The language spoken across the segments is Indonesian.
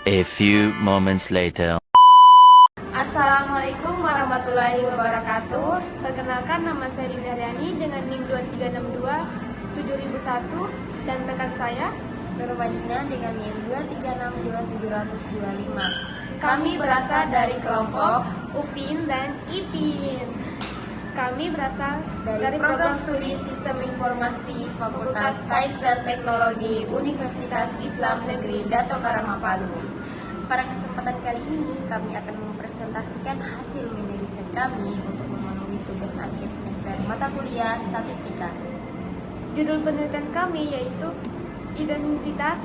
A few moments later. Assalamualaikum warahmatullahi wabarakatuh. Perkenalkan, nama saya Dinda Riani dengan NIM 2362 7001 dan rekan saya Nurmadina dengan NIM 2362725. Kami berasal dari kelompok UPIN dan IPIN. Kami berasal dari Program Studi Sistem Informasi Fakultas Sains dan Teknologi Universitas Islam Negeri Dato Karama Palu. Pada kesempatan kali ini kami akan mempresentasikan hasil mini riset kami untuk memenuhi tugas akhir semester mata kuliah statistika. Judul penelitian kami yaitu Identitas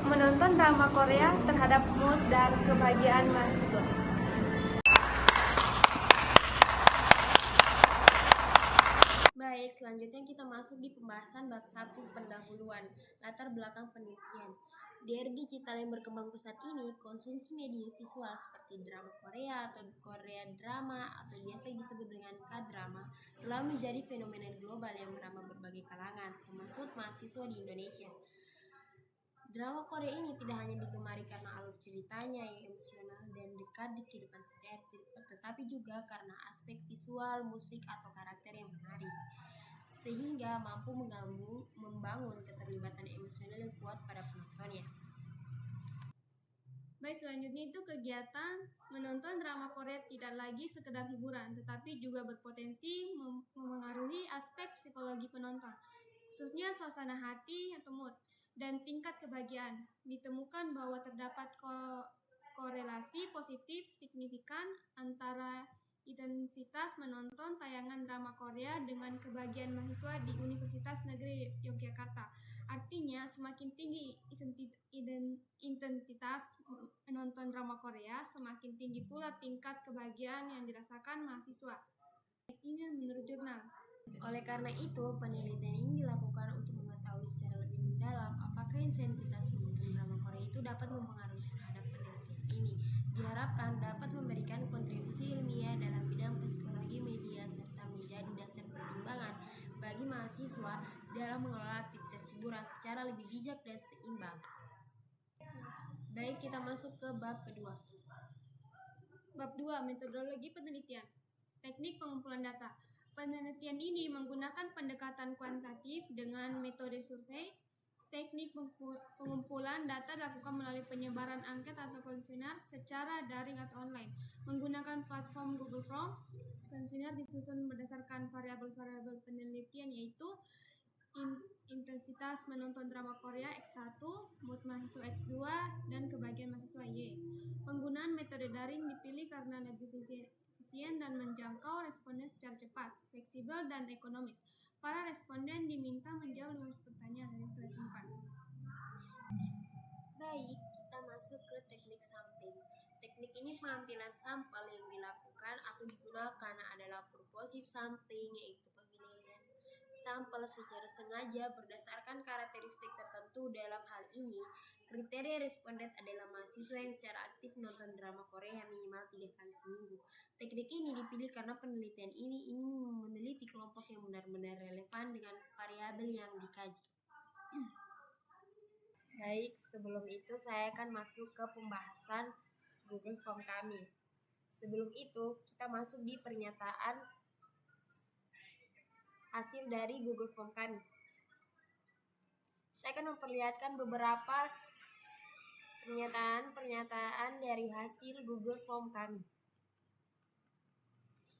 Menonton Drama Korea Terhadap Mood dan Kebahagiaan Mahasiswa. Baik, selanjutnya kita masuk di pembahasan bab 1 pendahuluan, latar belakang penelitian. Di era digital yang berkembang pesat ini, konsumsi media visual seperti drama Korea atau Korea drama atau biasa disebut dengan K-drama telah menjadi fenomena global yang merambah berbagai kalangan, termasuk mahasiswa di Indonesia. Drama Korea ini tidak hanya digemari karena alur ceritanya yang emosional dan dekat di kehidupan sehari-hari, tetapi juga karena aspek visual, musik, atau karakter yang menarik, sehingga mampu membangun keterlibatan emosional yang kuat pada penontonnya. Baik, selanjutnya itu kegiatan menonton drama Korea tidak lagi sekedar hiburan, tetapi juga berpotensi memengaruhi aspek psikologi penonton, khususnya suasana hati atau mood dan tingkat kebahagiaan. Ditemukan bahwa terdapat korelasi positif signifikan antara intensitas menonton tayangan drama Korea dengan kebahagiaan mahasiswa di Universitas Negeri Yogyakarta. Artinya, semakin tinggi intensitas menonton drama Korea, semakin tinggi pula tingkat kebahagiaan yang dirasakan mahasiswa. Ini menurut jurnal. Oleh karena itu, penelitian ini dilakukan untuk mengetahui secara lebih mendalam apakah intensitas menonton drama Korea itu dapat mempengaruhi terhadap penelitian ini. Diharapkan dapat memberikan kontribusi ilmiah dalam bidang psikologi media serta menjadi dasar pertimbangan bagi mahasiswa dalam mengelola aktivitas hiburan secara lebih bijak dan seimbang. Baik, kita masuk ke bab kedua. Bab 2, metodologi penelitian. Teknik pengumpulan data. Penelitian ini menggunakan pendekatan kuantitatif dengan metode survei. Teknik pengumpulan data dilakukan melalui penyebaran angket atau kuesioner secara daring atau online. Menggunakan platform Google Form, kuesioner disusun berdasarkan variabel-variabel penelitian yaitu intensitas menonton drama Korea X1, mood mahasiswa X2, dan kebahagiaan mahasiswa Y. Penggunaan metode daring dipilih karena lebih efisien dan menjangkau responden secara cepat, fleksibel, dan ekonomis. Para responden diminta menjawab 15 pertanyaan yang ditentukan. Baik, kita masuk ke teknik sampling. Teknik ini pengambilan sampel yang dilakukan atau digunakan adalah purposive sampling, yaitu pemilihan sampel secara sengaja berdasarkan karakteristik tertentu. Dalam hal ini, kriteria responden adalah mahasiswa yang secara aktif menonton drama Korea minimal 3 kali seminggu. Teknik ini dipilih karena penelitian ini ingin meneliti kelompok yang benar-benar relevan dengan variabel yang dikaji. Baik, sebelum itu saya akan masuk ke pembahasan Google Form kami. Sebelum itu, kita masuk di pernyataan hasil dari Google Form kami. Saya akan memperlihatkan beberapa pernyataan dari hasil Google Form kami.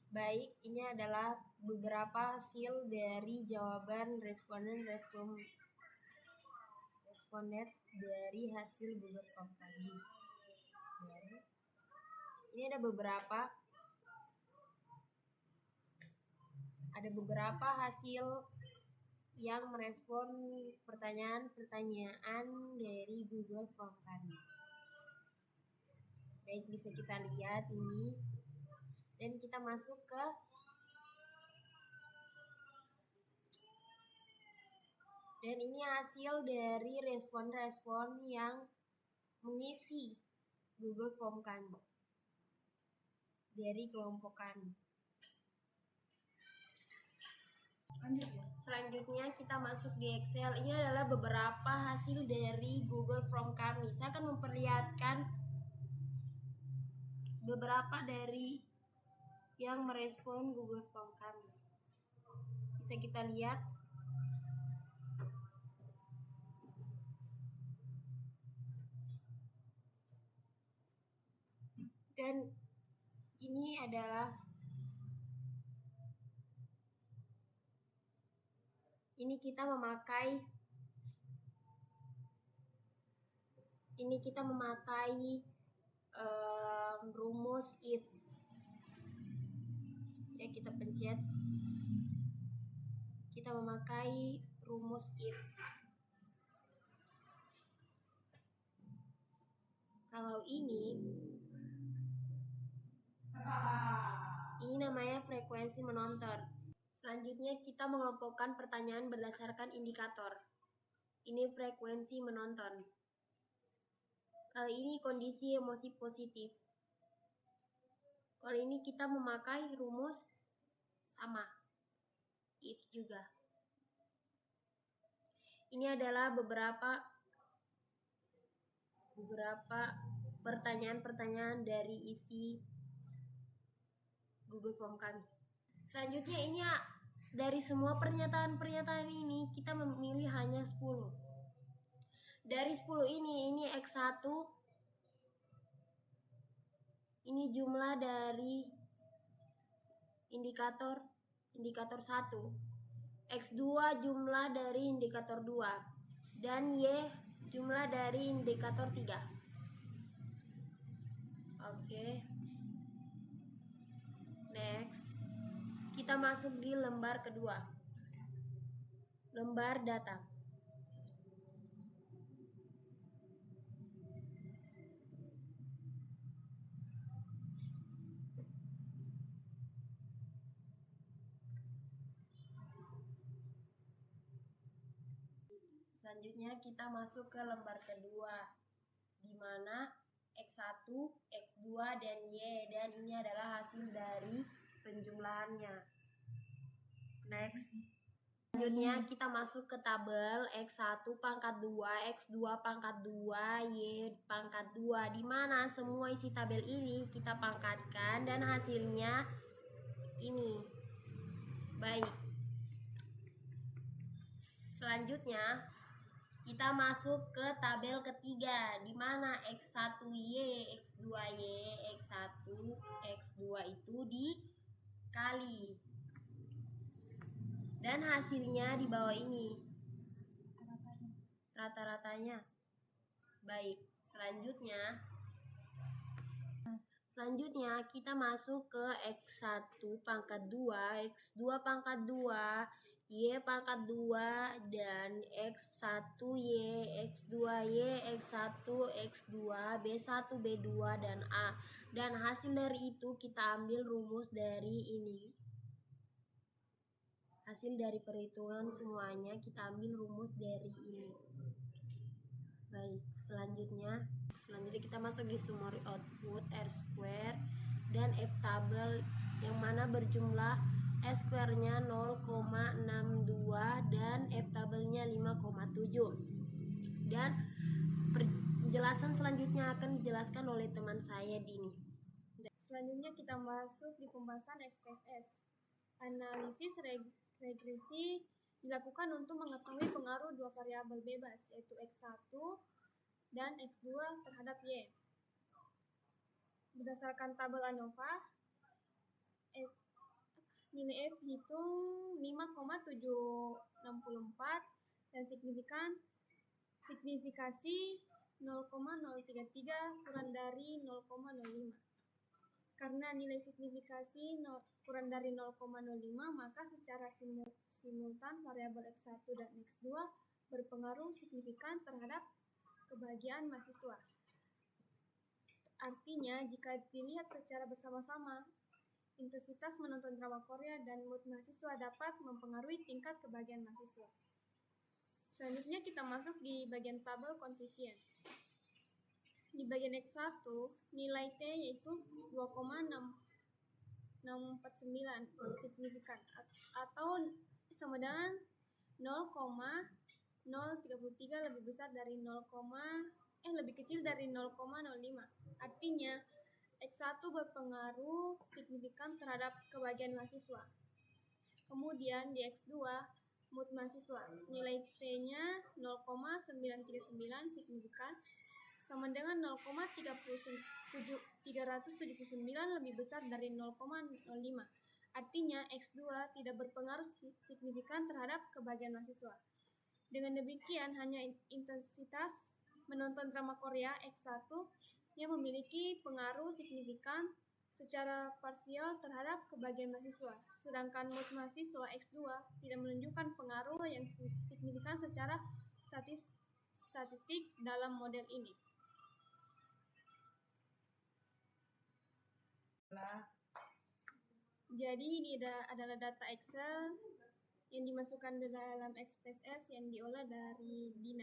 Baik, ini adalah beberapa hasil dari jawaban responden dari hasil Google Form tadi. Ini ada beberapa hasil yang merespon pertanyaan-pertanyaan dari Google Form kami. Baik, bisa kita lihat ini. Dan kita masuk ke dan ini hasil dari respon-respon yang mengisi Google Form kami dari kelompok kami. Selanjutnya kita masuk di Excel. Ini adalah beberapa hasil dari Google Form kami. Saya akan memperlihatkan beberapa dari yang merespon Google Form kami. Bisa kita lihat. Dan ini adalah kita memakai rumus if. Ya, kita pencet. Kita memakai rumus if. Kalau ini namanya frekuensi menonton. Selanjutnya kita mengelompokkan pertanyaan berdasarkan indikator. Ini frekuensi menonton. Kali ini kondisi emosi positif. Kali ini kita memakai rumus sama, if juga. Ini adalah beberapa pertanyaan-pertanyaan dari isi Google Form kami. Selanjutnya ini dari semua pernyataan-pernyataan ini kita memilih hanya 10. Dari 10 ini X1. Ini jumlah dari indikator 1. X2 jumlah dari indikator 2. Dan Y jumlah dari indikator 3. Oke. Next. Kita masuk di lembar kedua. Lembar data. Selanjutnya kita masuk ke lembar kedua, di mana X1, X2, dan Y, dan ini adalah hasil dari penjumlahannya. Next. Selanjutnya kita masuk ke tabel X1 pangkat 2, X2 pangkat 2, Y pangkat 2, di mana semua isi tabel ini kita pangkatkan dan hasilnya ini. Baik. Selanjutnya kita masuk ke tabel ketiga, di mana X1Y, X2Y, X1, X2 itu dikali. Dan hasilnya di bawah ini. Rata-ratanya. Baik, selanjutnya kita masuk ke X1 pangkat 2, X2 pangkat 2, Y pangkat 2, dan X1Y, X2Y, X1, X2, B1, B2, dan A. Dan hasil dari itu kita ambil rumus dari ini. Hasil dari perhitungan semuanya kita ambil rumus dari ini. Baik, selanjutnya kita masuk di summary output R square dan F table, yang mana berjumlah S square-nya 0,62 dan F tabelnya 5,7. Dan penjelasan selanjutnya akan dijelaskan oleh teman saya, Dini. Selanjutnya kita masuk di pembahasan SPSS. Analisis regresi dilakukan untuk mengetahui pengaruh dua variabel bebas, yaitu X1 dan X2 terhadap Y. Berdasarkan tabel ANOVA, nilai F hitung 5,764 dan signifikasi 0,033 kurang dari 0,05. Karena nilai signifikasi kurang dari 0,05, maka secara simultan variabel X1 dan X2 berpengaruh signifikan terhadap kebahagiaan mahasiswa. Artinya, jika dilihat secara bersama-sama, intensitas menonton drama Korea dan mood mahasiswa dapat mempengaruhi tingkat kebahagiaan mahasiswa. Selanjutnya kita masuk di bagian tabel koefisien. Di bagian X1, nilai T yaitu 2,649 signifikan, atau sama dengan 0,033 lebih besar dari lebih kecil dari 0,05. Artinya X1 berpengaruh signifikan terhadap kebahagiaan mahasiswa. Kemudian di X2 mood mahasiswa, nilai T-nya 0,939 signifikan sama dengan 0,379 lebih besar dari 0,05. Artinya X2 tidak berpengaruh signifikan terhadap kebahagiaan mahasiswa. Dengan demikian, hanya intensitas menonton drama Korea X1 yang memiliki pengaruh signifikan secara parsial terhadap kebahagiaan mahasiswa, sedangkan mood mahasiswa X2 tidak menunjukkan pengaruh yang signifikan secara statistik dalam model ini. Jadi ini adalah data Excel yang dimasukkan ke dalam XPSS yang diolah dari BIN